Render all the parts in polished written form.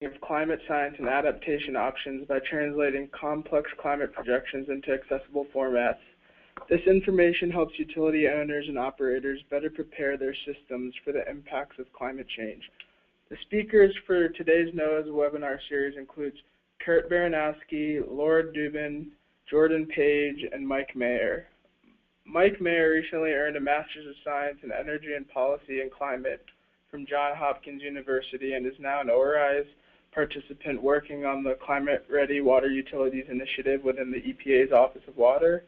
of climate science and adaptation options by translating complex climate projections into accessible formats. This information helps utility owners and operators better prepare their systems for the impacts of climate change. The speakers for today's NOAA's webinar series includes Kurt Baranowski, Laura Dubin, Jordan Page, and Mike Mayer. Mike Mayer recently earned a Master's of Science in Energy and Policy and Climate from Johns Hopkins University and is now an ORISE participant working on the Climate Ready Water Utilities Initiative within the EPA's Office of Water.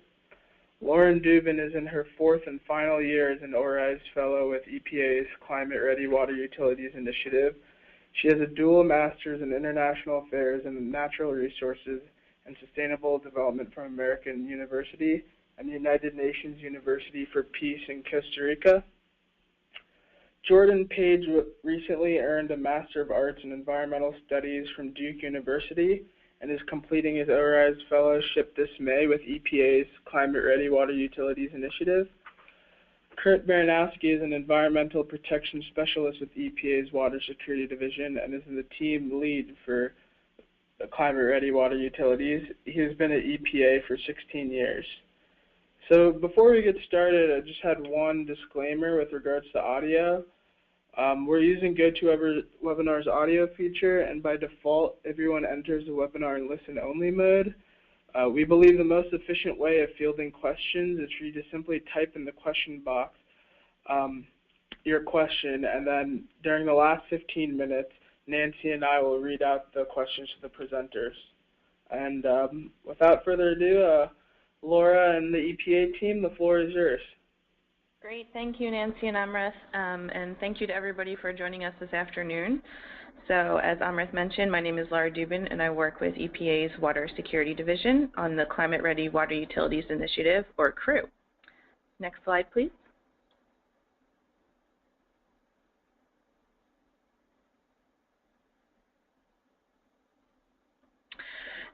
Lauren Dubin is in her fourth and final year as an ORISE Fellow with EPA's Climate Ready Water Utilities Initiative. She has a dual Master's in International Affairs and Natural Resources and Sustainable Development from American University and United Nations University for Peace in Costa Rica. Jordan Page recently earned a Master of Arts in Environmental Studies from Duke University and is completing his ORISE Fellowship this May with EPA's Climate Ready Water Utilities Initiative. Kurt Baranowski is an Environmental Protection Specialist with EPA's Water Security Division and is the team lead for the Climate Ready Water Utilities. He has been at EPA for 16 years. So before we get started, I just had one disclaimer with regards to audio. We're using GoToWebinar's audio feature, and by default, everyone enters the webinar in listen-only mode. We believe the most efficient way of fielding questions is for you to simply type in the question box your question, and then during the last 15 minutes, Nancy and I will read out the questions to the presenters. And without further ado, Laura and the EPA team, the floor is yours. Great, thank you Nancy and Amrith, and thank you to everybody for joining us this afternoon. So as Amrith mentioned, my name is Laura Dubin and I work with EPA's Water Security Division on the Climate Ready Water Utilities Initiative, or CRWU. Next slide, please.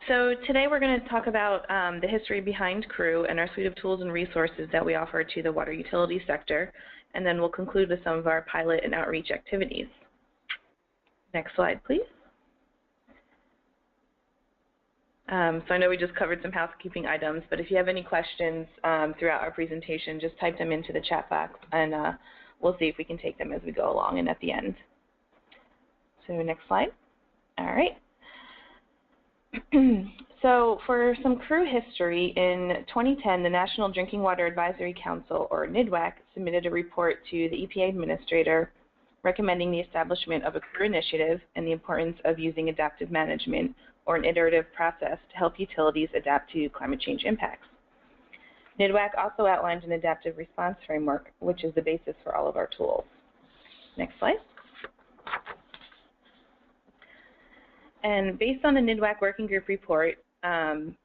So today we're going to talk about the history behind CRWU and our suite of tools and resources that we offer to the water utility sector, and then we'll conclude with some of our pilot and outreach activities. Next slide, please. So I know we just covered some housekeeping items, but if you have any questions throughout our presentation, just type them into the chat box, and we'll see if we can take them as we go along and at the end. So next slide. All right. So for some CRWU history, in 2010, the National Drinking Water Advisory Council, or NIDWAC, submitted a report to the EPA Administrator recommending the establishment of a CRWU initiative and the importance of using adaptive management, or an iterative process, to help utilities adapt to climate change impacts. NIDWAC also outlined an adaptive response framework, which is the basis for all of our tools. Next slide. And based on the NIDWAC Working Group report, Climate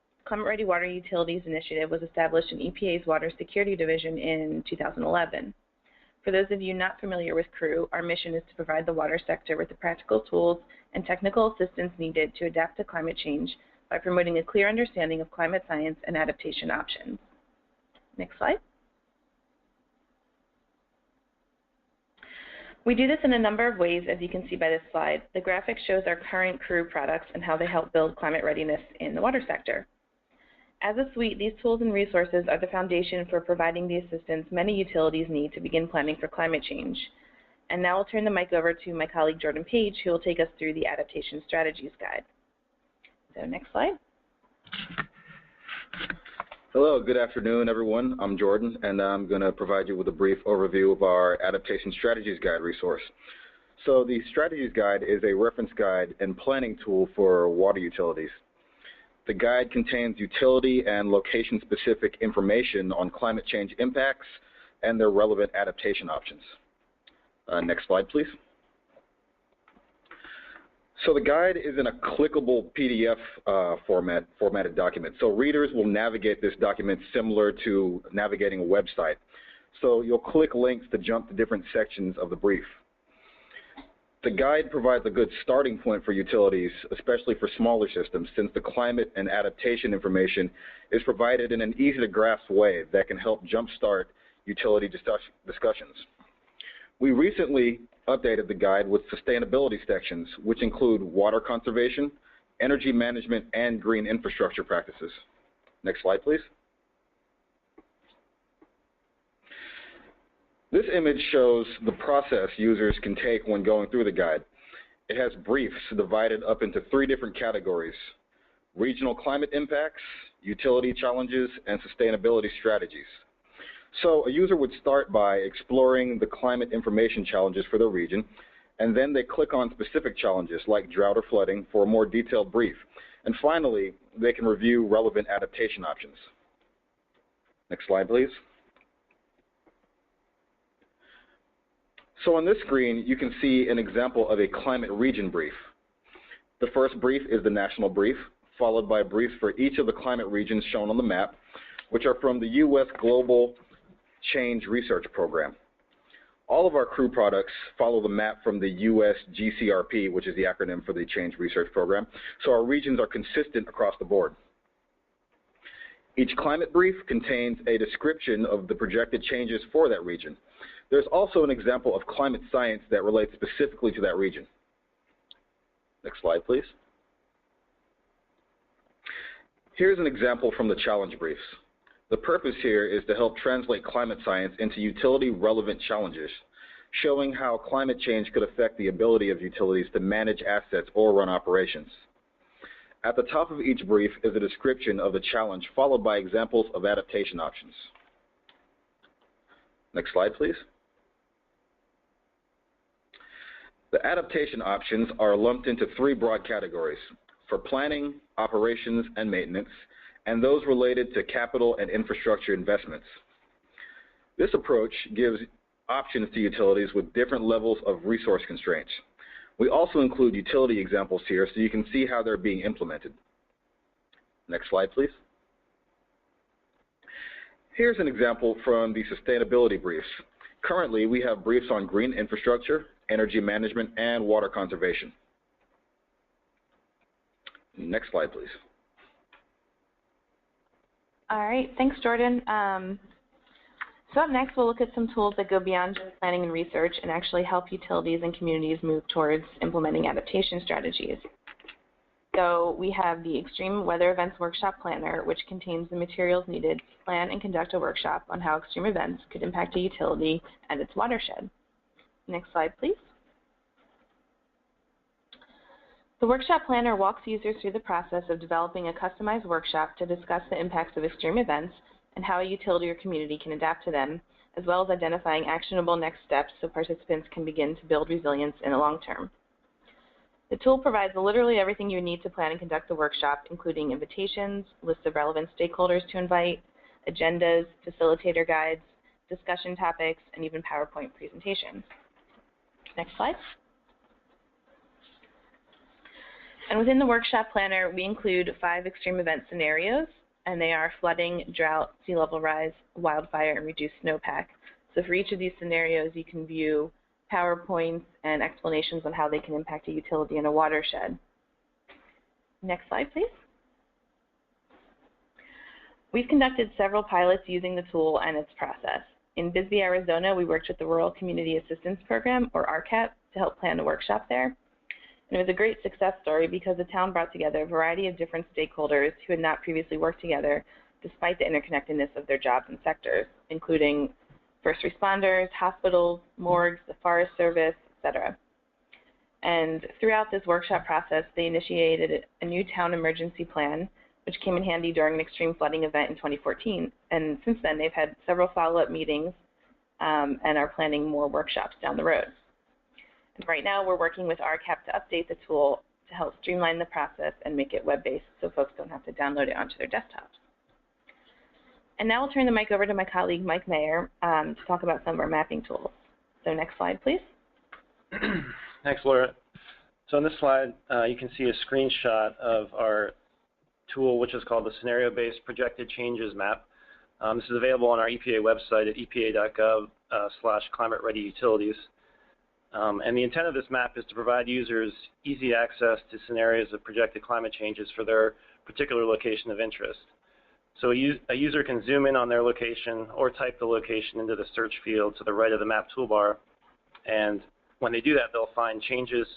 Ready Water Utilities Initiative was established in EPA's Water Security Division in 2011. For those of you not familiar with CRWU, our mission is to provide the water sector with the practical tools and technical assistance needed to adapt to climate change by promoting a clear understanding of climate science and adaptation options. Next slide. We do this in a number of ways, as you can see by this slide. The graphic shows our current CRWU products and how they help build climate readiness in the water sector. As a suite, these tools and resources are the foundation for providing the assistance many utilities need to begin planning for climate change. And now I'll turn the mic over to my colleague Jordan Page, who will take us through the Adaptation Strategies Guide. So next slide. Hello, good afternoon, everyone. I'm Jordan, and I'm going to provide you with a brief overview of our Adaptation Strategies Guide resource. So the Strategies Guide is a reference guide and planning tool for water utilities. The guide contains utility and location-specific information on climate change impacts and their relevant adaptation options. Next slide, please. So the guide is in a clickable PDF formatted document. So readers will navigate this document similar to navigating a website. So you'll click links to jump to different sections of the brief. The guide provides a good starting point for utilities, especially for smaller systems, since the climate and adaptation information is provided in an easy-to-grasp way that can help jumpstart utility discussions. We recently updated the guide with sustainability sections, which include water conservation, energy management, and green infrastructure practices. Next slide, please. This image shows the process users can take when going through the guide. It has briefs divided up into 3 different categories: regional climate impacts, utility challenges, and sustainability strategies. So a user would start by exploring the climate information challenges for their region, and then they click on specific challenges like drought or flooding for a more detailed brief. And finally, they can review relevant adaptation options. Next slide, please. So on this screen, you can see an example of a climate region brief. The first brief is the national brief, followed by briefs for each of the climate regions shown on the map, which are from the U.S. Global Change Research Program. All of our CRWU products follow the map from the U.S. GCRP, which is the acronym for the Change Research Program, so our regions are consistent across the board. Each climate brief contains a description of the projected changes for that region. There's also an example of climate science that relates specifically to that region. Next slide, please. Here's an example from the challenge briefs. The purpose here is to help translate climate science into utility-relevant challenges, showing how climate change could affect the ability of utilities to manage assets or run operations. At the top of each brief is a description of the challenge, followed by examples of adaptation options. Next slide, please. The adaptation options are lumped into 3 broad categories: for planning, operations, and maintenance, and those related to capital and infrastructure investments. This approach gives options to utilities with different levels of resource constraints. We also include utility examples here so you can see how they're being implemented. Next slide, please. Here's an example from the sustainability briefs. Currently, we have briefs on green infrastructure, energy management, and water conservation. Next slide, please. All right, thanks, Jordan. So up next, we'll look at some tools that go beyond just planning and research and actually help utilities and communities move towards implementing adaptation strategies. So we have the Extreme Weather Events Workshop Planner, which contains the materials needed to plan and conduct a workshop on how extreme events could impact a utility and its watershed. Next slide, please. The Workshop Planner walks users through the process of developing a customized workshop to discuss the impacts of extreme events and how a utility or community can adapt to them, as well as identifying actionable next steps so participants can begin to build resilience in the long term. The tool provides literally everything you need to plan and conduct the workshop, including invitations, lists of relevant stakeholders to invite, agendas, facilitator guides, discussion topics, and even PowerPoint presentations. Next slide. And within the Workshop Planner, we include 5 extreme event scenarios, and they are flooding, drought, sea level rise, wildfire, and reduced snowpack. So for each of these scenarios, you can view PowerPoints and explanations on how they can impact a utility and a watershed. Next slide, please. We've conducted several pilots using the tool and its process. In Bisbee, Arizona, we worked with the Rural Community Assistance Program, or RCAP, to help plan a workshop there. And it was a great success story because the town brought together a variety of different stakeholders who had not previously worked together despite the interconnectedness of their jobs and sectors, including first responders, hospitals, morgues, the Forest Service, etc. And throughout this workshop process, they initiated a new town emergency plan, which came in handy during an extreme flooding event in 2014. And since then, they've had several follow-up meetings and are planning more workshops down the road. And right now, we're working with RCAP to update the tool to help streamline the process and make it web-based so folks don't have to download it onto their desktops. And now I'll turn the mic over to my colleague, Mike Mayer, to talk about some of our mapping tools. So next slide, please. Thanks, Laura. So on this slide, you can see a screenshot of our tool, which is called the Scenario-Based Projected Changes Map. This is available on our EPA website at epa.gov/climate-ready-utilities. And the intent of this map is to provide users easy access to scenarios of projected climate changes for their particular location of interest. So a user can zoom in on their location or type the location into the search field to the right of the map toolbar and when they do that, they'll find changes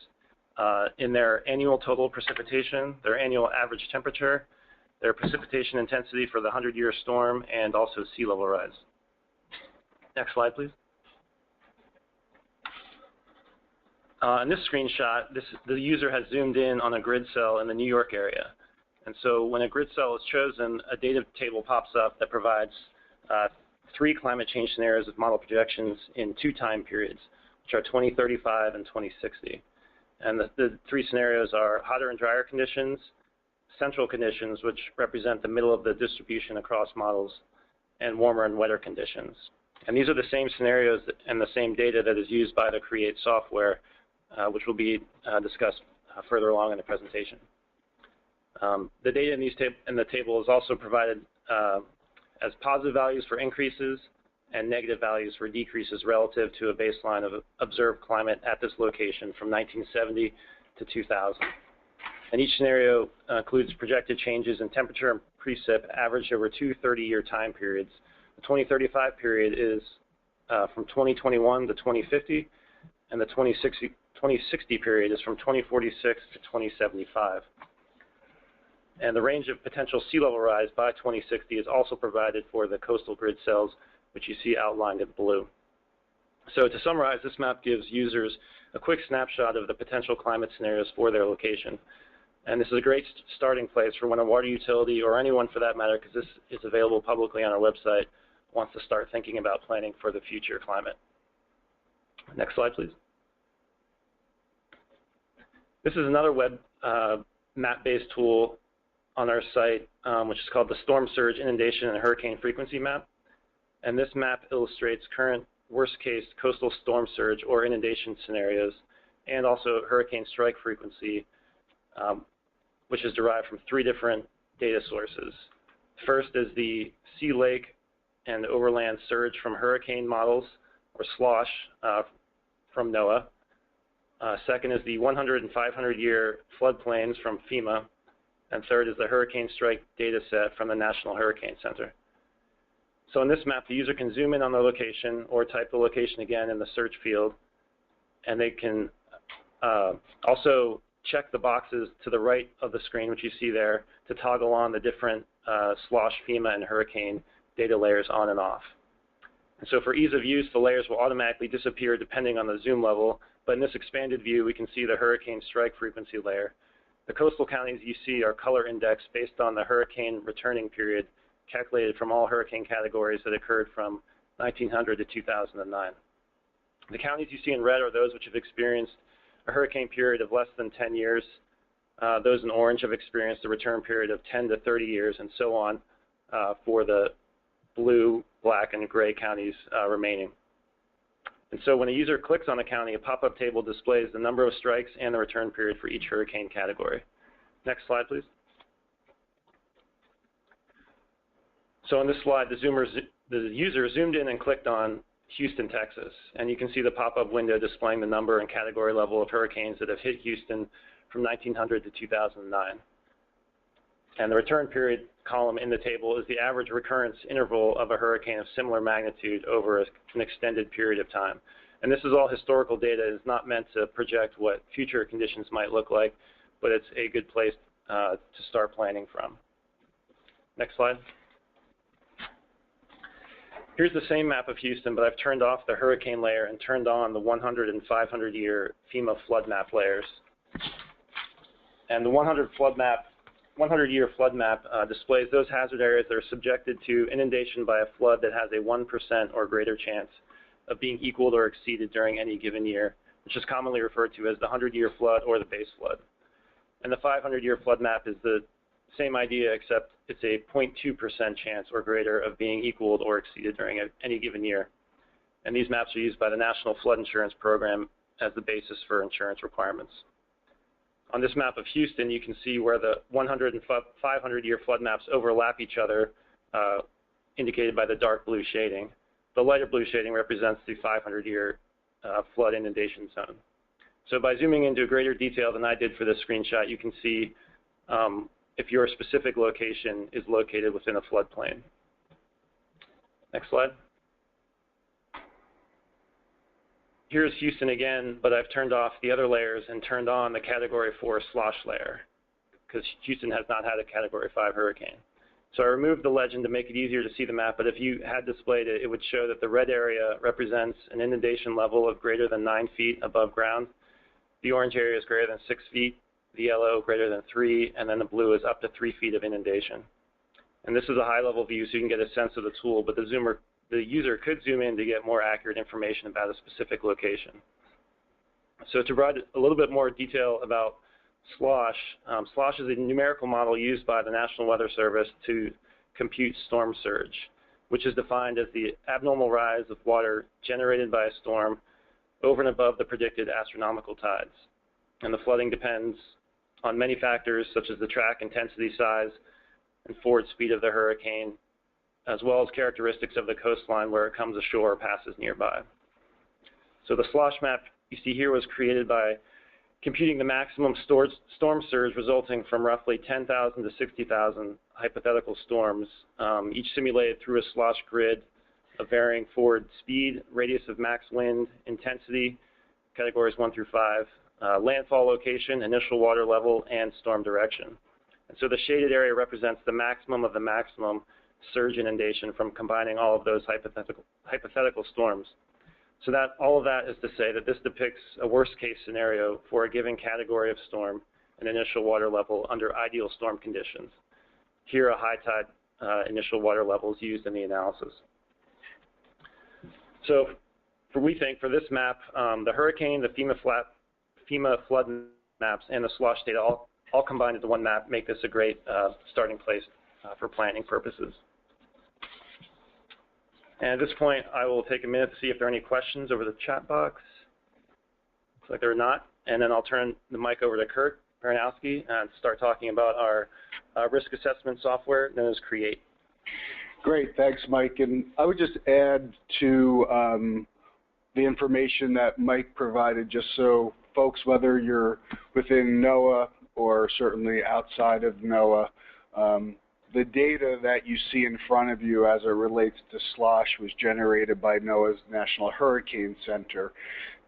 in their annual total precipitation, their annual average temperature, their precipitation intensity for the 100-year storm, and also sea level rise. Next slide, please. In this screenshot, the user has zoomed in on a grid cell in the New York area. And so when a grid cell is chosen, a data table pops up that provides 3 climate change scenarios with model projections in 2 time periods, which are 2035 and 2060. And the 3 scenarios are hotter and drier conditions, central conditions, which represent the middle of the distribution across models, and warmer and wetter conditions. And these are the same scenarios and the same data that is used by the CREATE software, which will be discussed further along in the presentation. The data in the table is also provided as positive values for increases and negative values for decreases relative to a baseline of observed climate at this location from 1970 to 2000. And each scenario includes projected changes in temperature and precip averaged over 2 30-year time periods. The 2035 period is from 2021 to 2050, and the 2060 period is from 2046 to 2075. And the range of potential sea level rise by 2060 is also provided for the coastal grid cells, which you see outlined in blue. So to summarize, this map gives users a quick snapshot of the potential climate scenarios for their location. And this is a great starting place for when a water utility, or anyone for that matter, because this is available publicly on our website, wants to start thinking about planning for the future climate. Next slide, please. This is another web map-based tool on our site, which is called the Storm Surge Inundation and Hurricane Frequency Map. And this map illustrates current worst-case coastal storm surge or inundation scenarios, and also hurricane strike frequency, which is derived from 3 different data sources. First is the sea, lake, and overland surge from hurricane models, or SLOSH, from NOAA. Second is the 100 and 500-year floodplains from FEMA. And third is the hurricane strike data set from the National Hurricane Center. So in this map, the user can zoom in on the location or type the location again in the search field, and they can also check the boxes to the right of the screen, which you see there, to toggle on the different SLOSH, FEMA, and hurricane data layers on and off. And so for ease of use, the layers will automatically disappear depending on the zoom level, but in this expanded view, we can see the hurricane strike frequency layer. The coastal counties you see are color indexed based on the hurricane returning period, calculated from all hurricane categories that occurred from 1900 to 2009. The counties you see in red are those which have experienced a hurricane period of less than 10 years. Those in orange have experienced a return period of 10 to 30 years, and so on for the blue, black, and gray counties remaining. And so when a user clicks on a county, a pop-up table displays the number of strikes and the return period for each hurricane category. Next slide, please. So in this slide, the user zoomed in and clicked on Houston, Texas. And you can see the pop-up window displaying the number and category level of hurricanes that have hit Houston from 1900 to 2009. And the return period column in the table is the average recurrence interval of a hurricane of similar magnitude over an extended period of time. And this is all historical data. It's not meant to project what future conditions might look like, but it's a good place to start planning from. Next slide. Here's the same map of Houston, but I've turned off the hurricane layer and turned on the 100 and 500-year FEMA flood map layers. And the 100-year flood map displays those hazard areas that are subjected to inundation by a flood that has a 1% or greater chance of being equaled or exceeded during any given year, which is commonly referred to as the 100-year flood or the base flood. And the 500-year flood map is the same idea, except it's a 0.2% chance or greater of being equaled or exceeded during any given year. And these maps are used by the National Flood Insurance Program as the basis for insurance requirements. On this map of Houston, you can see where the 100 and 500-year flood maps overlap each other, indicated by the dark blue shading. The lighter blue shading represents the 500-year flood inundation zone. So by zooming into greater detail than I did for this screenshot, you can see if your specific location is located within a floodplain. Next slide. here's Houston again, but I've turned off the other layers and turned on the Category 4 slosh layer because Houston has not had a Category 5 hurricane. So I removed the legend to make it easier to see the map, but if you had displayed it, it would show that the red area represents an inundation level of greater than 9 feet above ground. The orange area is greater than 6 feet, the yellow greater than 3, and then the blue is up to 3 feet of inundation. And this is a high-level view, so you can get a sense of the tool, but the user could zoom in to get more accurate information about a specific location. So to provide a little bit more detail about slosh, slosh is a numerical model used by the National Weather Service to compute storm surge, which is defined as the abnormal rise of water generated by a storm over and above the predicted astronomical tides. And the flooding depends on many factors such as the track intensity, size, and forward speed of the hurricane, as well as characteristics of the coastline where it comes ashore or passes nearby. So the slosh map you see here was created by computing the maximum storm surge resulting from roughly 10,000 to 60,000 hypothetical storms, each simulated through a slosh grid of varying forward speed, radius of max wind, intensity, categories 1 through 5, landfall location, initial water level, and storm direction. And so the shaded area represents the maximum of the maximum surge inundation from combining all of those hypothetical storms. So that all of that is to say that this depicts a worst-case scenario for a given category of storm and initial water level under ideal storm conditions. Here, a high tide initial water level is used in the analysis. So we think for this map, the hurricane, the FEMA flood maps, and the slosh data all combined into one map make this a great starting place for planning purposes. And at this point, I will take a minute to see if there are any questions over the chat box. Looks like there are not. And then I'll turn the mic over to Kurt Baranowski and start talking about our risk assessment software known as CREATE. Great, thanks, Mike. And I would just add to the information that Mike provided, just so folks, whether you're within NOAA or certainly outside of NOAA, the data that you see in front of you as it relates to slosh was generated by NOAA's National Hurricane Center.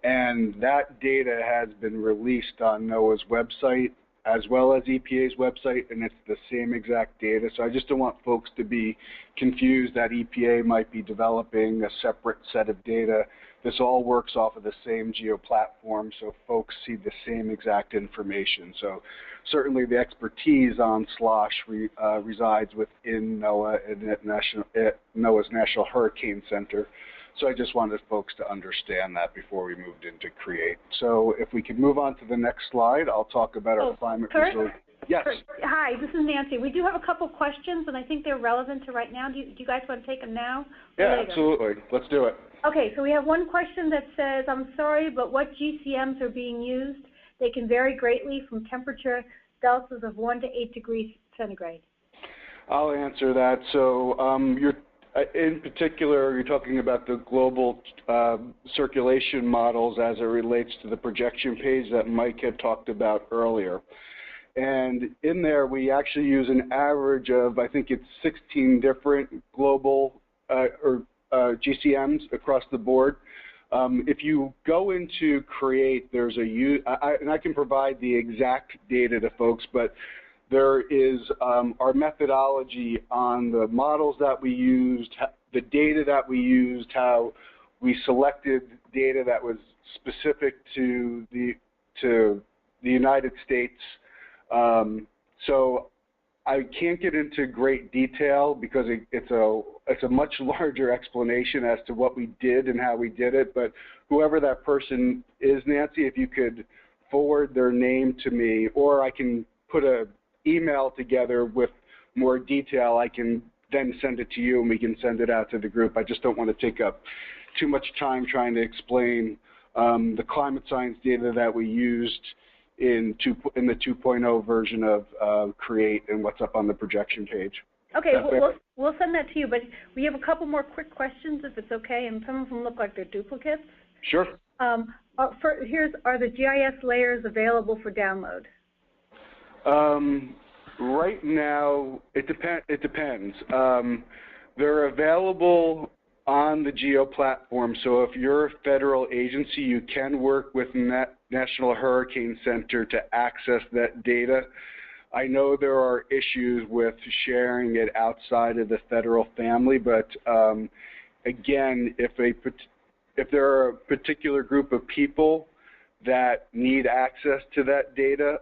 And that data has been released on NOAA's website as well as EPA's website, and it's the same exact data. So I just don't want folks to be confused that EPA might be developing a separate set of data. This all works off of the same geo-platform, so folks see the same exact information. So certainly the expertise on slosh resides within NOAA and at NOAA's National Hurricane Center. So I just wanted folks to understand that before we moved into CREATE. So if we could move on to the next slide, I'll talk about our climate resilience. Yes. Hi, this is Nancy. We do have a couple questions, and I think they're relevant to right now. Do you guys want to take them now or later? Absolutely. Let's do it. Okay, so we have one question that says, I'm sorry, but what GCMs are being used? They can vary greatly from temperature deltas of 1 to 8 degrees centigrade. I'll answer that. So in particular, you're talking about the global circulation models as it relates to the projection page that Mike had talked about earlier. And in there, we actually use an average of, I think it's 16 different global GCMs across the board. If you go into CREATE, there's and I can provide the exact data to folks, but there is our methodology on the models that we used, the data that we used, how we selected data that was specific to the United States. So I can't get into great detail because it's a much larger explanation as to what we did and how we did it. But whoever that person is, Nancy, if you could forward their name to me, or I can put an email together with more detail, I can then send it to you and we can send it out to the group. I just don't want to take up too much time trying to explain the climate science data that we used in the 2.0 version of CREATE and what's up on the projection page. Okay, we'll send that to you, but we have a couple more quick questions if it's okay, and some of them look like they're duplicates. Sure. Are the GIS layers available for download? Right now, it depends. They're available on the GEO platform. So if you're a federal agency, you can work with National Hurricane Center to access that data. I know there are issues with sharing it outside of the federal family, but again, if there are a particular group of people that need access to that data,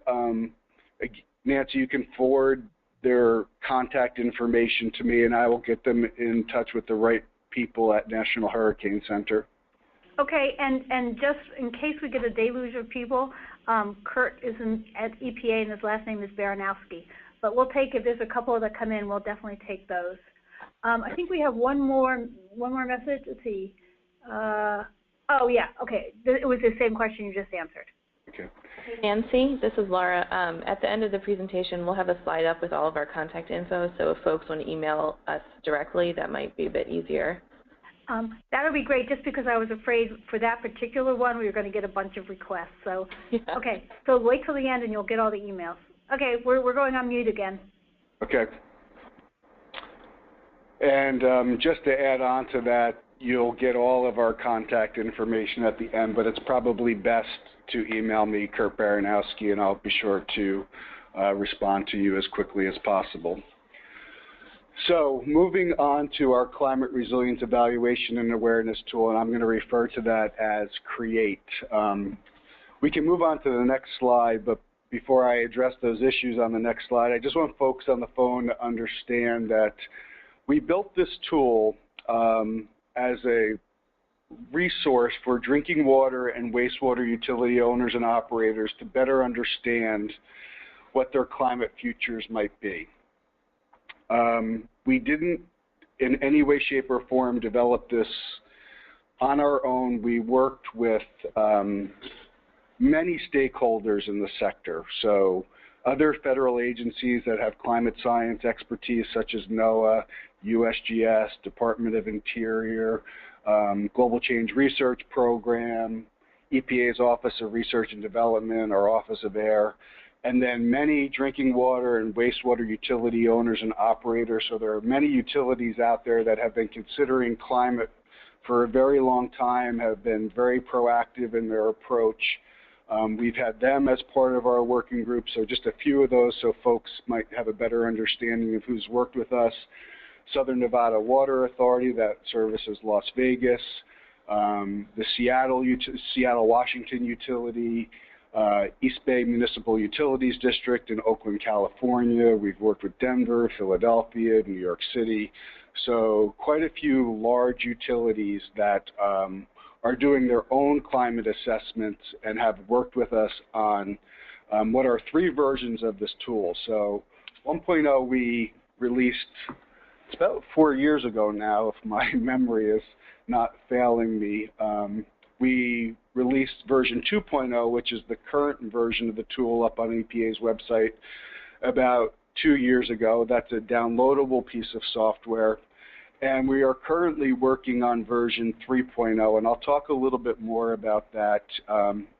Nancy, you can forward their contact information to me, and I will get them in touch with the right people at National Hurricane Center. Okay, and just in case we get a deluge of people, Kurt is at EPA and his last name is Baranowski. But we'll take, if there's a couple that come in, we'll definitely take those. I think we have one more message. Let's see. Oh yeah, okay. It was the same question you just answered. Okay. Nancy, this is Laura. At the end of the presentation, we'll have a slide up with all of our contact info, so if folks want to email us directly, that might be a bit easier. That would be great, just because I was afraid for that particular one we were going to get a bunch of requests. So, yeah. Okay, so wait till the end and you'll get all the emails. Okay, we're going on mute again. Okay. And just to add on to that, you'll get all of our contact information at the end, but it's probably best to email me, Kurt Baranowski, and I'll be sure to respond to you as quickly as possible. So moving on to our Climate Resilience Evaluation and Awareness Tool, and I'm going to refer to that as CREATE. We can move on to the next slide, but before I address those issues on the next slide, I just want folks on the phone to understand that we built this tool as a resource for drinking water and wastewater utility owners and operators to better understand what their climate futures might be. We didn't in any way, shape, or form develop this on our own. We worked with many stakeholders in the sector. So other federal agencies that have climate science expertise, such as NOAA, USGS, Department of Interior, Global Change Research Program, EPA's Office of Research and Development, our Office of Air, and then many drinking water and wastewater utility owners and operators. So there are many utilities out there that have been considering climate for a very long time, have been very proactive in their approach. We've had them as part of our working group, so just a few of those so folks might have a better understanding of who's worked with us. Southern Nevada Water Authority that services Las Vegas, the Seattle, Washington Utility, East Bay Municipal Utilities District in Oakland, California. We've worked with Denver, Philadelphia, New York City. So quite a few large utilities that are doing their own climate assessments and have worked with us on what are 3 versions of this tool. So 1.0 we released, it's about 4 years ago now, if my memory is not failing me. We released version 2.0, which is the current version of the tool up on EPA's website, about 2 years ago. That's a downloadable piece of software. And we are currently working on version 3.0, and I'll talk a little bit more about that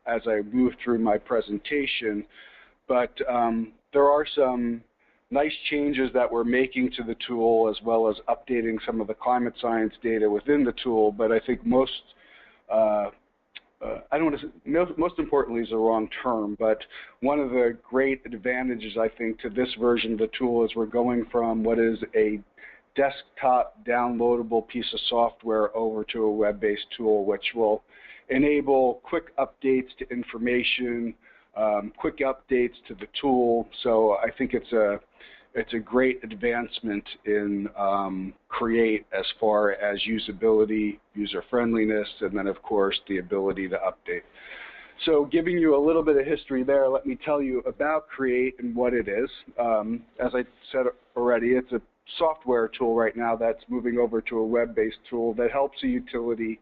as I move through my presentation. But there are some nice changes that we're making to the tool, as well as updating some of the climate science data within the tool. But I think most importantly is the wrong term, but one of the great advantages, I think, to this version of the tool is we're going from what is a desktop downloadable piece of software over to a web-based tool, which will enable quick updates to information, quick updates to the tool. So I think it's a great advancement in CREATE as far as usability, user-friendliness, and then, of course, the ability to update. So giving you a little bit of history there, let me tell you about CREATE and what it is. As I said already, it's a software tool right now that's moving over to a web-based tool that helps a utility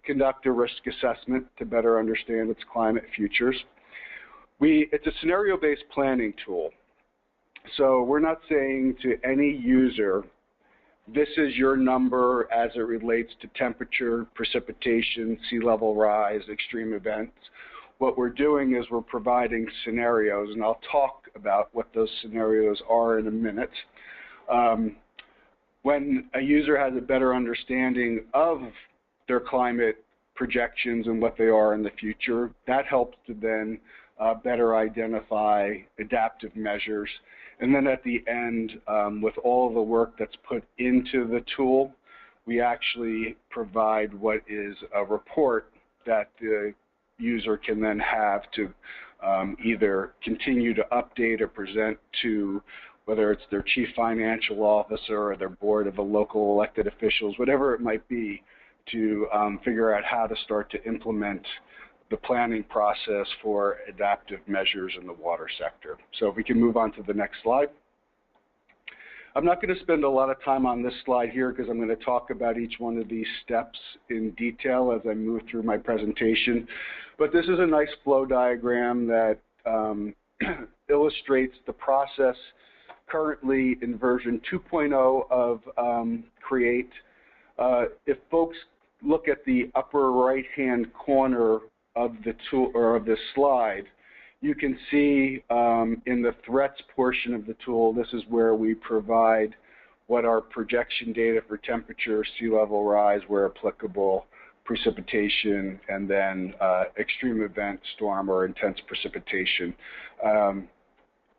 conduct a risk assessment to better understand its climate futures. It's a scenario-based planning tool. So we're not saying to any user, this is your number as it relates to temperature, precipitation, sea level rise, extreme events. What we're doing is we're providing scenarios, and I'll talk about what those scenarios are in a minute. when a user has a better understanding of their climate projections and what they are in the future, that helps to then better identify adaptive measures. And then at the end, with all of the work that's put into the tool, we actually provide what is a report that the user can then have to either continue to update or present to whether it's their chief financial officer or their board of the local elected officials, whatever it might be, to figure out how to start to implement the planning process for adaptive measures in the water sector. So if we can move on to the next slide. I'm not going to spend a lot of time on this slide here because I'm going to talk about each one of these steps in detail as I move through my presentation. But this is a nice flow diagram that illustrates the process currently in version 2.0 of CREATE. If folks look at the upper right-hand corner of the tool or of this slide, you can see in the threats portion of the tool, this is where we provide what our projection data for temperature, sea level rise, where applicable, precipitation, and then extreme event, storm, or intense precipitation.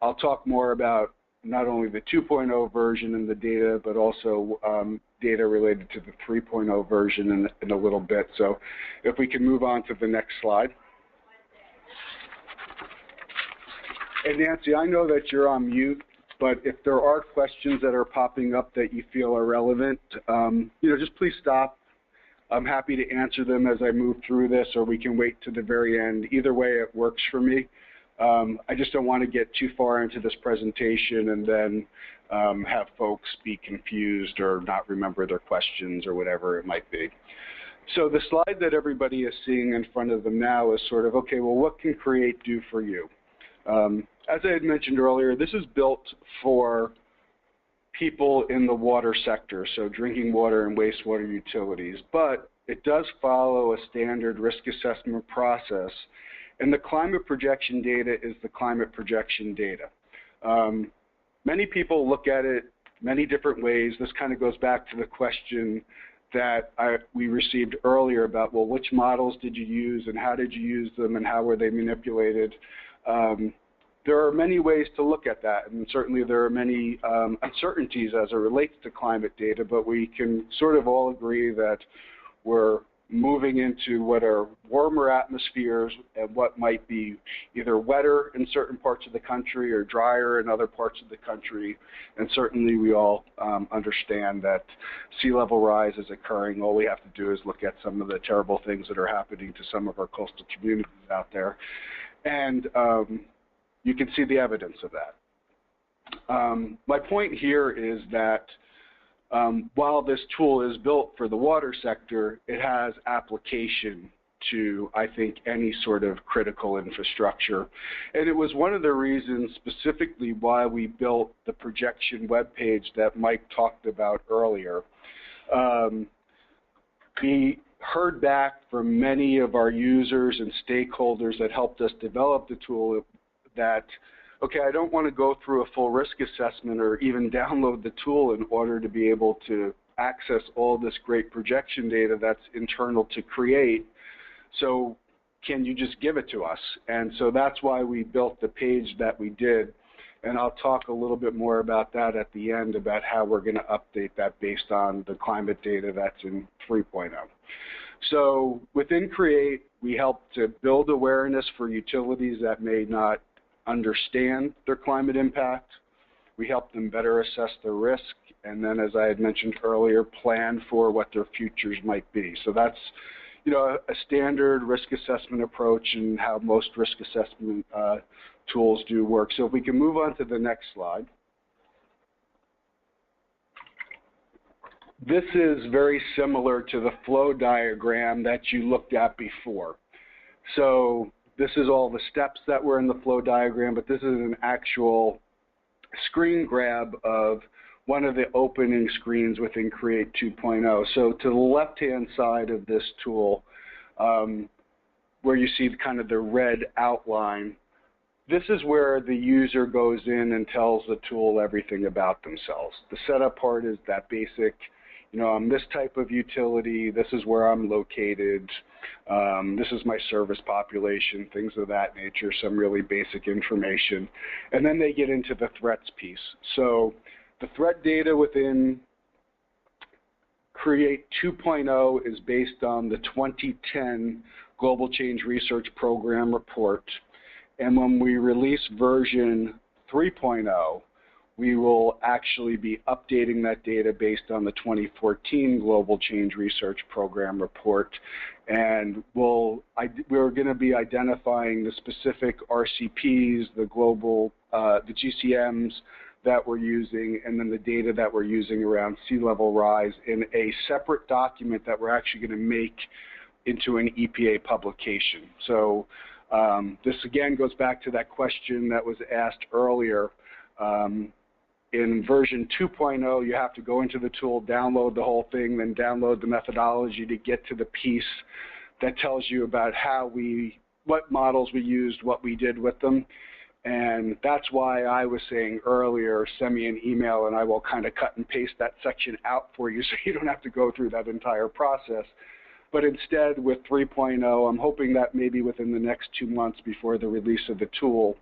I'll talk more about not only the 2.0 version in the data, but also data related to the 3.0 version in a little bit. So if we can move on to the next slide. And Nancy, I know that you're on mute, but if there are questions that are popping up that you feel are relevant, just please stop. I'm happy to answer them as I move through this, or we can wait to the very end. Either way, it works for me. I just don't want to get too far into this presentation and then have folks be confused or not remember their questions or whatever it might be. So the slide that everybody is seeing in front of them now is sort of, okay, well, what can CREATE do for you? As I had mentioned earlier, this is built for people in the water sector, so drinking water and wastewater utilities, but it does follow a standard risk assessment process. And the climate projection data is the climate projection data. Many people look at it many different ways. This kind of goes back to the question that we received earlier about, well, which models did you use and how did you use them and how were they manipulated? There are many ways to look at that, and certainly there are many uncertainties as it relates to climate data, but we can sort of all agree that we're moving into what are warmer atmospheres and what might be either wetter in certain parts of the country or drier in other parts of the country. And certainly we all understand that sea level rise is occurring. All we have to do is look at some of the terrible things that are happening to some of our coastal communities out there. And you can see the evidence of that. My point here is that while this tool is built for the water sector, it has application to, I think, any sort of critical infrastructure. And it was one of the reasons specifically why we built the projection webpage that Mike talked about earlier. We heard back from many of our users and stakeholders that helped us develop the tool that, okay, I don't want to go through a full risk assessment or even download the tool in order to be able to access all this great projection data that's internal to CREATE. So can you just give it to us? And so that's why we built the page that we did. And I'll talk a little bit more about that at the end, about how we're going to update that based on the climate data that's in 3.0. So within CREATE, we help to build awareness for utilities that may not understand their climate impact. We help them better assess their risk, and then, as I had mentioned earlier, plan for what their futures might be. So that's, a standard risk assessment approach and how most risk assessment tools do work. So if we can move on to the next slide. This is very similar to the flow diagram that you looked at before. So this is all the steps that were in the flow diagram, but this is an actual screen grab of one of the opening screens within CREATE 2.0. So to the left-hand side of this tool, where you see kind of the red outline, this is where the user goes in and tells the tool everything about themselves. The setup part is that basic, you know, I'm this type of utility, this is where I'm located, this is my service population, things of that nature, some really basic information. And then they get into the threats piece. So the threat data within Create 2.0 is based on the 2010 Global Change Research Program report. And when we release version 3.0, we will actually be updating that data based on the 2014 Global Change Research Program report. And we're going to be identifying the specific RCPs, the global, the GCMs that we're using, and then the data that we're using around sea level rise in a separate document that we're actually going to make into an EPA publication. So this again goes back to that question that was asked earlier. In version 2.0, you have to go into the tool, download the whole thing, then download the methodology to get to the piece that tells you about what models we used, what we did with them. And that's why I was saying earlier, send me an email and I will kind of cut and paste that section out for you so you don't have to go through that entire process. But instead, with 3.0, I'm hoping that maybe within the next 2 months before the release of the tool,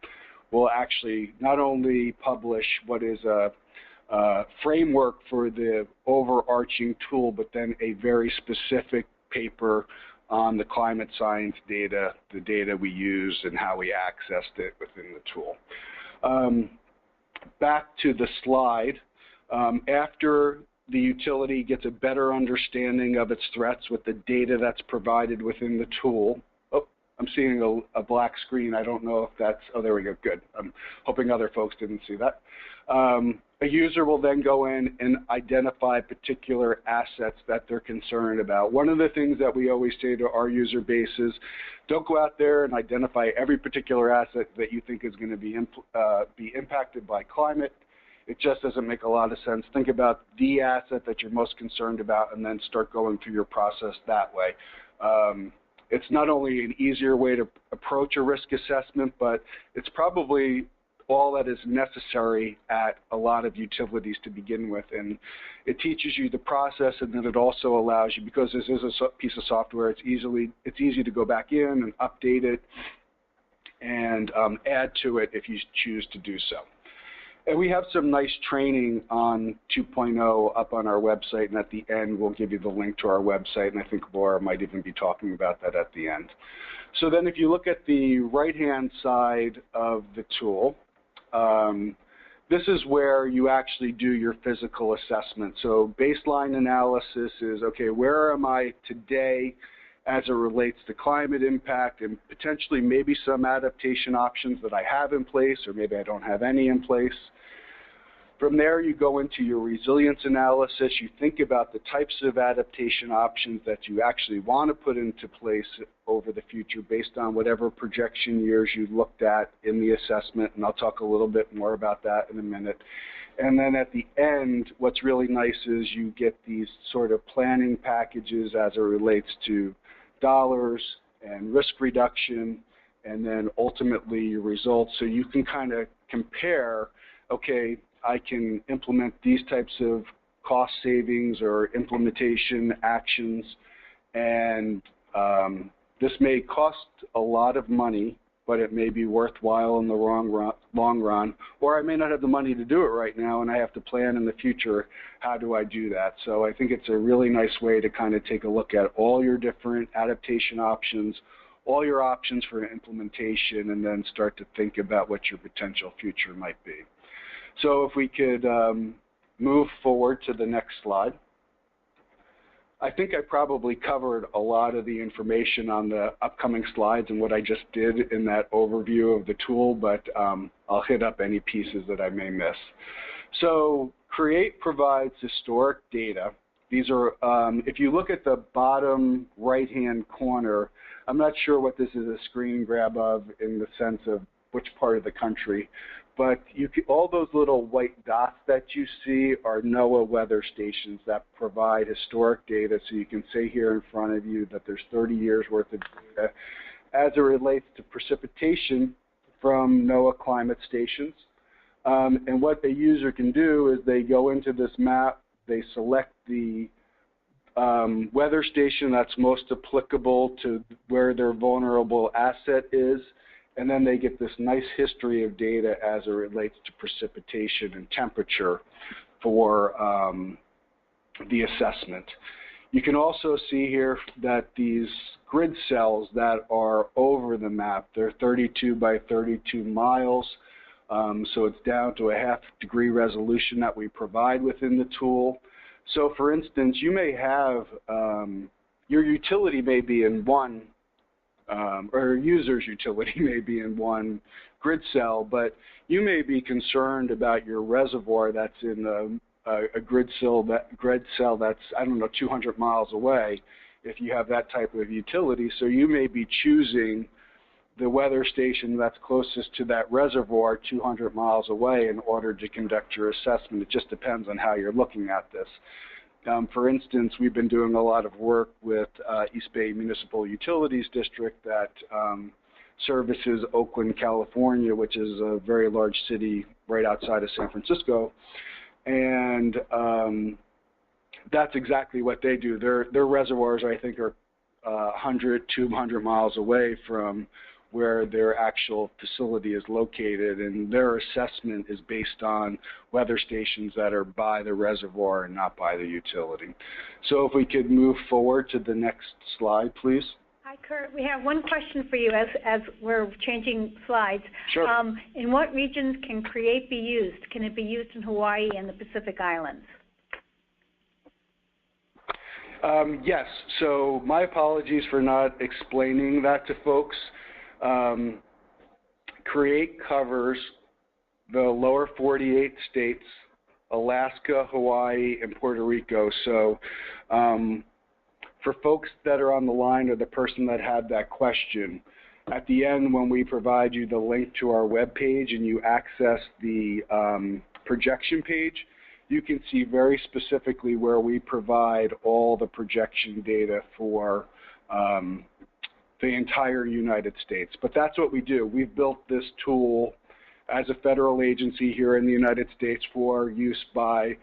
we'll actually not only publish what is a framework for the overarching tool, but then a very specific paper on the climate science data, the data we used and how we accessed it within the tool. Back to the slide. After the utility gets a better understanding of its threats with the data that's provided within the tool. Oh, I'm seeing a black screen. I don't know if that's, oh, there we go, good. I'm hoping other folks didn't see that. A user will then go in and identify particular assets that they're concerned about. One of the things that we always say to our user base is, don't go out there and identify every particular asset that you think is going to be impacted by climate. It just doesn't make a lot of sense. Think about the asset that you're most concerned about and then start going through your process that way. It's not only an easier way to approach a risk assessment, but it's probably all that is necessary at a lot of utilities to begin with. And it teaches you the process, and then it also allows you, because this is a piece of software, it's easy to go back in and update it and add to it if you choose to do so. And we have some nice training on 2.0 up on our website, and at the end we'll give you the link to our website, and I think Laura might even be talking about that at the end. So then if you look at the right-hand side of the tool, this is where you actually do your physical assessment. So baseline analysis is, okay, where am I today as it relates to climate impact and potentially maybe some adaptation options that I have in place, or maybe I don't have any in place. From there, you go into your resilience analysis. You think about the types of adaptation options that you actually want to put into place over the future based on whatever projection years you looked at in the assessment, and I'll talk a little bit more about that in a minute. And then at the end, what's really nice is you get these sort of planning packages as it relates to dollars and risk reduction, and then ultimately your results. So you can kind of compare, okay, I can implement these types of cost savings or implementation actions, and this may cost a lot of money, but it may be worthwhile in the long run, or I may not have the money to do it right now, and I have to plan in the future, how do I do that? So I think it's a really nice way to kind of take a look at all your different adaptation options, all your options for implementation, and then start to think about what your potential future might be. So if we could move forward to the next slide. I think I probably covered a lot of the information on the upcoming slides and what I just did in that overview of the tool, but I'll hit up any pieces that I may miss. So Create provides historic data. These are, if you look at the bottom right-hand corner, I'm not sure what this is a screen grab of in the sense of which part of the country, but all those little white dots that you see are NOAA weather stations that provide historic data. So you can say here in front of you that there's 30 years worth of data as it relates to precipitation from NOAA climate stations. And what a user can do is they go into this map, they select the weather station that's most applicable to where their vulnerable asset is, and then they get this nice history of data as it relates to precipitation and temperature for the assessment. You can also see here that these grid cells that are over the map, they're 32 by 32 miles, so it's down to a half-degree resolution that we provide within the tool. So for instance, you may have, your utility may be in one, or your user's utility may be in one grid cell, but you may be concerned about your reservoir that's in a grid cell that's, I don't know, 200 miles away if you have that type of utility. So you may be choosing the weather station that's closest to that reservoir 200 miles away in order to conduct your assessment. It just depends on how you're looking at this. For instance, we've been doing a lot of work with East Bay Municipal Utilities District that services Oakland, California, which is a very large city right outside of San Francisco. And that's exactly what they do. Their reservoirs, I think, are 100, 200 miles away from where their actual facility is located, and their assessment is based on weather stations that are by the reservoir and not by the utility. So if we could move forward to the next slide, please. Hi, Kurt. We have one question for you as we're changing slides. Sure. In what regions can CREATE be used? Can it be used in Hawaii and the Pacific Islands? Yes. So my apologies for not explaining that to folks. CREATE covers the lower 48 states, Alaska, Hawaii, and Puerto Rico. So for folks that are on the line or the person that had that question, at the end when we provide you the link to our web page and you access the projection page, you can see very specifically where we provide all the projection data for the entire United States. But that's what we do. We've built this tool as a federal agency here in the United States for use by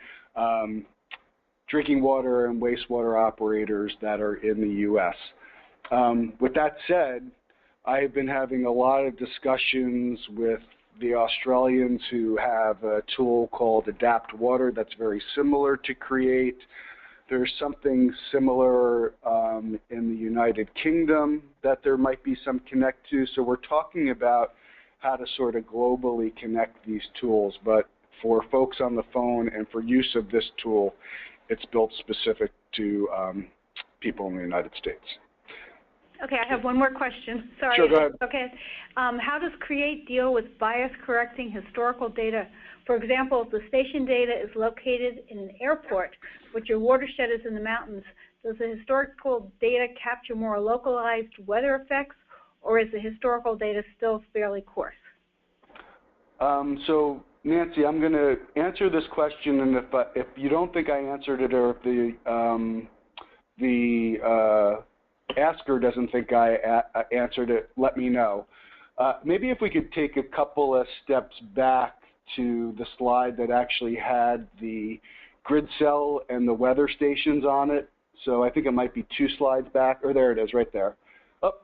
drinking water and wastewater operators that are in the U.S. With that said, I've been having a lot of discussions with the Australians who have a tool called Adapt Water that's very similar to CREATE. There's something similar in the United Kingdom that there might be some connect to. So we're talking about how to sort of globally connect these tools. But for folks on the phone and for use of this tool, it's built specific to people in the United States. Okay, I have one more question. Sorry. Sure, go ahead. Okay. How does CREATE deal with bias-correcting historical data? For example, if the station data is located in an airport, but your watershed is in the mountains, does the historical data capture more localized weather effects, or is the historical data still fairly coarse? So, Nancy, I'm going to answer this question, and if you don't think I answered it, or if the asker doesn't think I answered it, let me know. Maybe if we could take a couple of steps back to the slide that actually had the grid cell and the weather stations on it. So I think it might be 2 slides back, or there it is right there. Oh,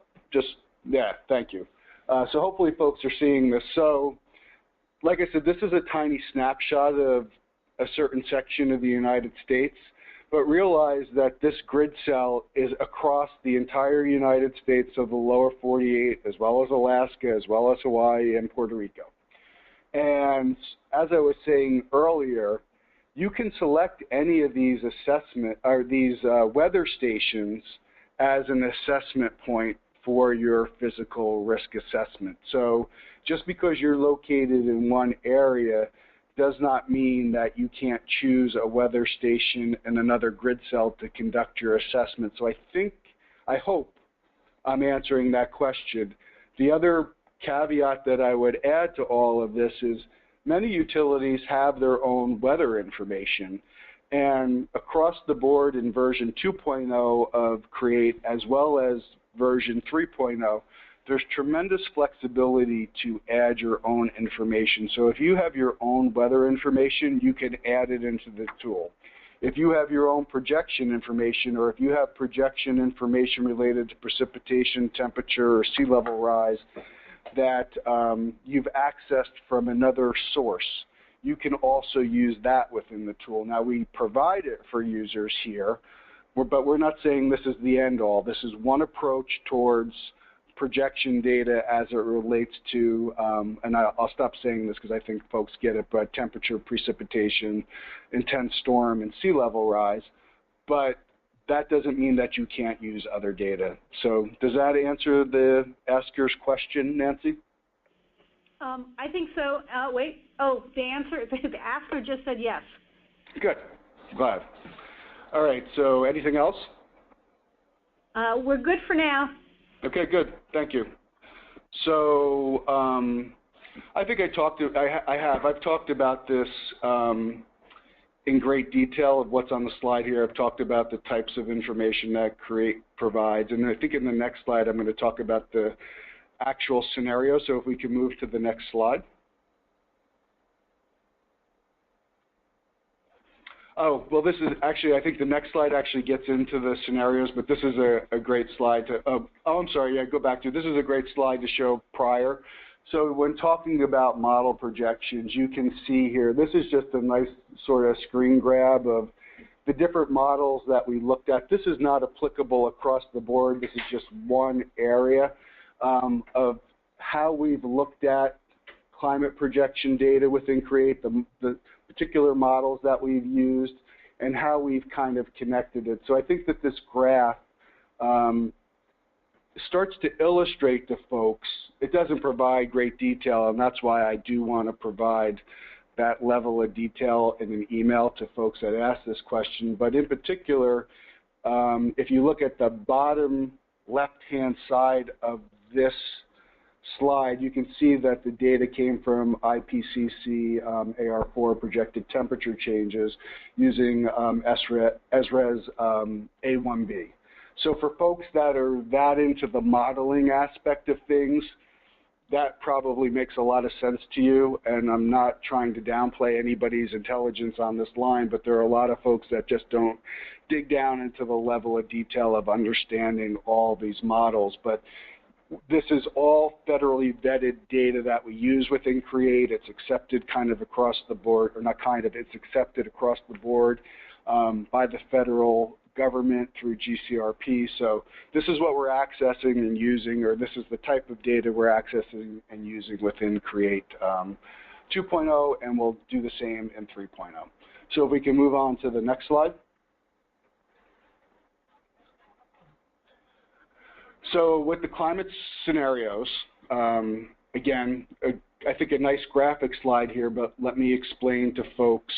yeah, thank you. So hopefully folks are seeing this. So like I said, this is a tiny snapshot of a certain section of the United States, but realize that this grid cell is across the entire United States of the lower 48, as well as Alaska, as well as Hawaii and Puerto Rico. And as I was saying earlier, you can select any of these weather stations as an assessment point for your physical risk assessment. So just because you're located in one area does not mean that you can't choose a weather station and another grid cell to conduct your assessment. So I hope I'm answering that question. The other caveat that I would add to all of this is many utilities have their own weather information, and across the board in version 2.0 of CREATE, as well as version 3.0, there's tremendous flexibility to add your own information. So if you have your own weather information, you can add it into the tool. If you have your own projection information, or if you have projection information related to precipitation, temperature, or sea level rise that you've accessed from another source, you can also use that within the tool. Now, we provide it for users here, but we're not saying this is the end all. This is one approach towards projection data as it relates to, and I'll stop saying this because I think folks get it, but temperature, precipitation, intense storm, and sea level rise. But that doesn't mean that you can't use other data. So does that answer the asker's question, Nancy? I think so. Wait. Oh, the asker just said yes. Good. Glad. All right. So anything else? We're good for now. Okay, good. Thank you. So I think I've talked about this in great detail of what's on the slide here. I've talked about the types of information that CREATE provides. And I think in the next slide, I'm going to talk about the actual scenario. So if we can move to the next slide. Oh, well, this is actually, I think the next slide actually gets into the scenarios, but this is a great slide to, I'm sorry, yeah, go back to, this is a great slide to show prior. So when talking about model projections, you can see here, this is just a nice sort of screen grab of the different models that we looked at. This is not applicable across the board. This is just one area of how we've looked at climate projection data within CREATE, the particular models that we've used, and how we've kind of connected it. So I think that this graph starts to illustrate to folks. It doesn't provide great detail, and that's why I do want to provide that level of detail in an email to folks that ask this question. But in particular, if you look at the bottom left-hand side of this slide, you can see that the data came from IPCC AR4 projected temperature changes using ESRE's A1B. So for folks that are that into the modeling aspect of things, that probably makes a lot of sense to you, and I'm not trying to downplay anybody's intelligence on this line, but there are a lot of folks that just don't dig down into the level of detail of understanding all these models. But this is all federally vetted data that we use within CREATE. It's accepted kind of across the board, or not kind of, it's accepted across the board by the federal government through GCRP. So this is what we're accessing and using, or this is the type of data we're accessing and using within CREATE 2.0, and we'll do the same in 3.0. So if we can move on to the next slide. So with the climate scenarios, again, I think a nice graphic slide here, but let me explain to folks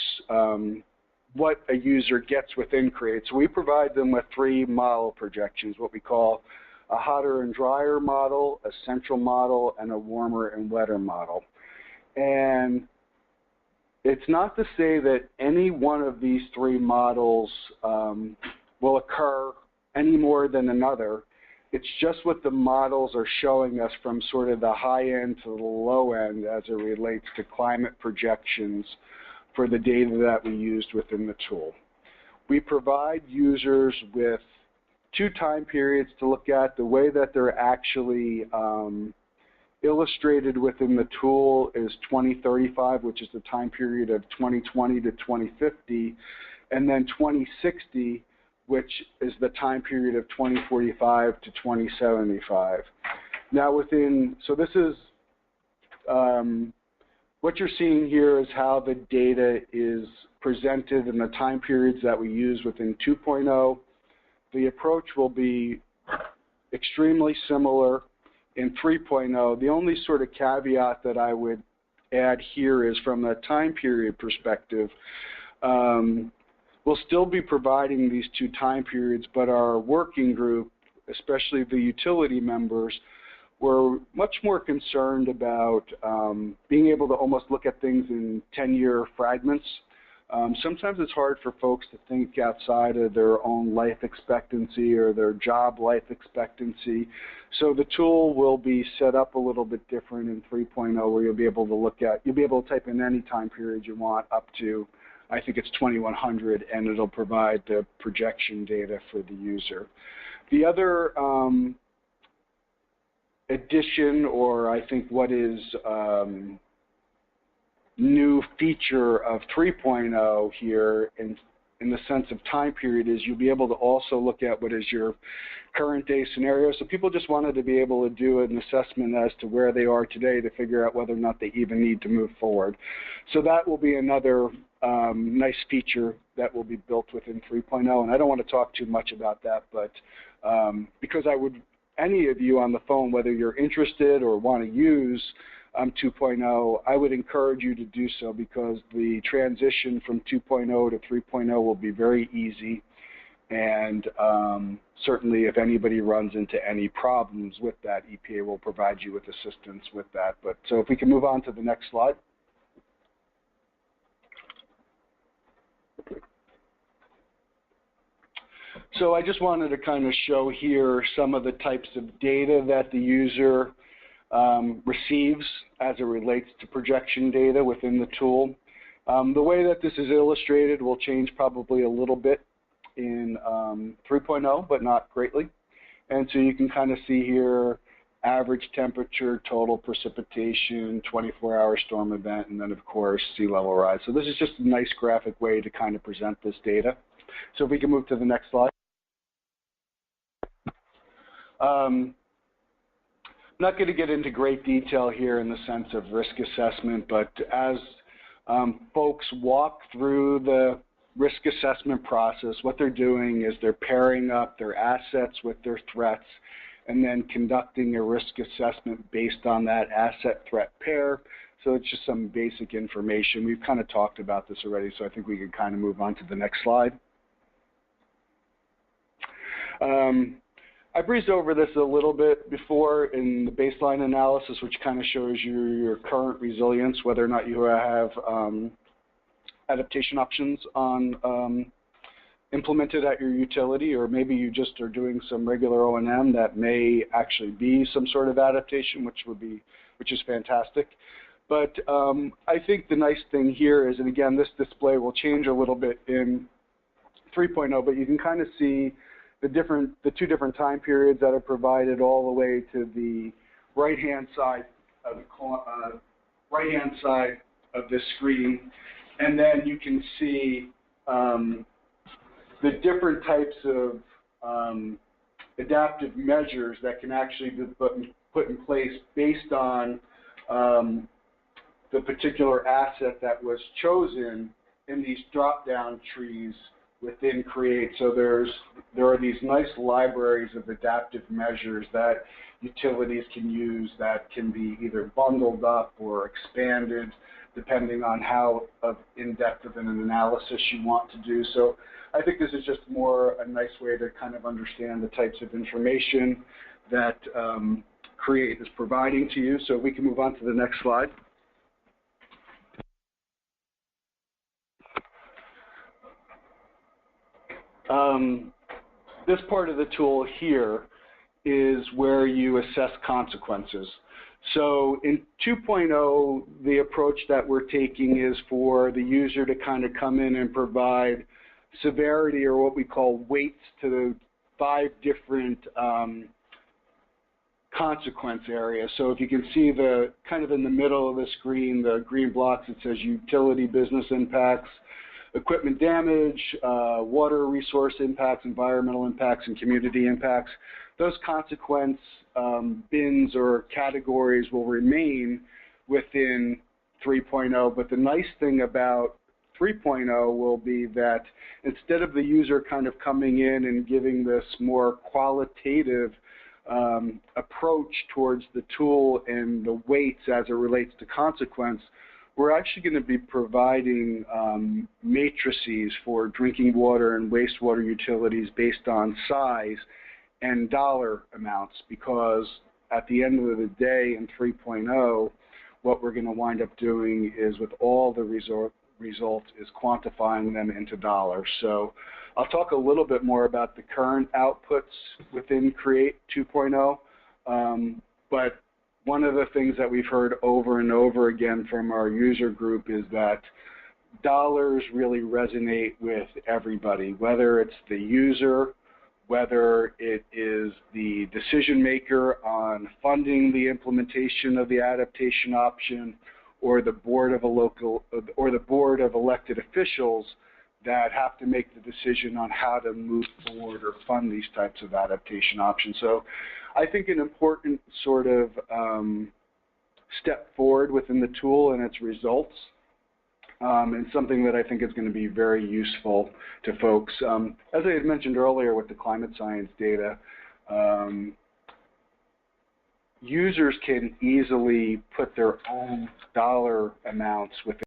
what a user gets within CREATE. So we provide them with 3 model projections, what we call a hotter and drier model, a central model, and a warmer and wetter model. And it's not to say that any one of these 3 models will occur any more than another. It's just what the models are showing us from sort of the high end to the low end as it relates to climate projections for the data that we used within the tool. We provide users with 2 time periods to look at. The way that they're actually illustrated within the tool is 2035, which is the time period of 2020 to 2050, and then 2060, which is the time period of 2045 to 2075. Now so this is, what you're seeing here is how the data is presented in the time periods that we use within 2.0. The approach will be extremely similar in 3.0. The only sort of caveat that I would add here is from a time period perspective, we'll still be providing these 2 time periods, but our working group, especially the utility members, were much more concerned about being able to almost look at things in 10-year fragments. Sometimes it's hard for folks to think outside of their own life expectancy or their job life expectancy. So the tool will be set up a little bit different in 3.0, where you'll be able to type in any time period you want up to, I think it's 2100, and it'll provide the projection data for the user. The other addition, or I think what is new feature of 3.0 here in the sense of time period is you'll be able to also look at what is your current day scenario. So people just wanted to be able to do an assessment as to where they are today to figure out whether or not they even need to move forward. So that will be another nice feature that will be built within 3.0. And I don't want to talk too much about that, but because any of you on the phone, whether you're interested or want to use 2.0, I would encourage you to do so, because the transition from 2.0 to 3.0 will be very easy. And certainly if anybody runs into any problems with that, EPA will provide you with assistance with that. But so if we can move on to the next slide. So I just wanted to kind of show here some of the types of data that the user receives as it relates to projection data within the tool. The way that this is illustrated will change probably a little bit in 3.0, but not greatly. And so you can kind of see here average temperature, total precipitation, 24-hour storm event, and then of course sea level rise. So this is just a nice graphic way to kind of present this data. So if we can move to the next slide. I'm not going to get into great detail here in the sense of risk assessment, but as folks walk through the risk assessment process, what they're doing is they're pairing up their assets with their threats and then conducting a risk assessment based on that asset threat pair. So it's just some basic information. We've kind of talked about this already, so I think we can kind of move on to the next slide. I breezed over this a little bit before in the baseline analysis, which kind of shows you your current resilience, whether or not you have adaptation options on implemented at your utility, or maybe you just are doing some regular O&M that may actually be some sort of adaptation, which is fantastic. But I think the nice thing here is, and again, this display will change a little bit in 3.0, but you can kind of see the two different time periods that are provided all the way to the right-hand side of this screen, and then you can see the different types of adaptive measures that can actually be put in place based on the particular asset that was chosen in these drop-down trees within CREATE. So there are these nice libraries of adaptive measures that utilities can use that can be either bundled up or expanded depending on how in-depth of an analysis you want to do. So I think this is just more a nice way to kind of understand the types of information that CREATE is providing to you. So we can move on to the next slide. This part of the tool here is where you assess consequences. So in 2.0, the approach that we're taking is for the user to kind of come in and provide severity, or what we call weights, to the 5 different consequence areas. So if you can see the kind of in the middle of the screen, the green blocks, it says utility business impacts, equipment damage, water resource impacts, environmental impacts, and community impacts. Those consequence bins or categories will remain within 3.0, but the nice thing about 3.0 will be that instead of the user kind of coming in and giving this more qualitative approach towards the tool and the weights as it relates to consequence, we're actually going to be providing matrices for drinking water and wastewater utilities based on size and dollar amounts, because at the end of the day in 3.0, what we're going to wind up doing is with all the result is quantifying them into dollars. So I'll talk a little bit more about the current outputs within Create 2.0, but one of the things that we've heard over and over again from our user group is that dollars really resonate with everybody, whether it's the user, whether it is the decision maker on funding the implementation of the adaptation option, or the board of elected officials that have to make the decision on how to move forward or fund these types of adaptation options. So I think an important sort of step forward within the tool and its results, and something that I think is going to be very useful to folks. As I had mentioned earlier with the climate science data, users can easily put their own dollar amounts within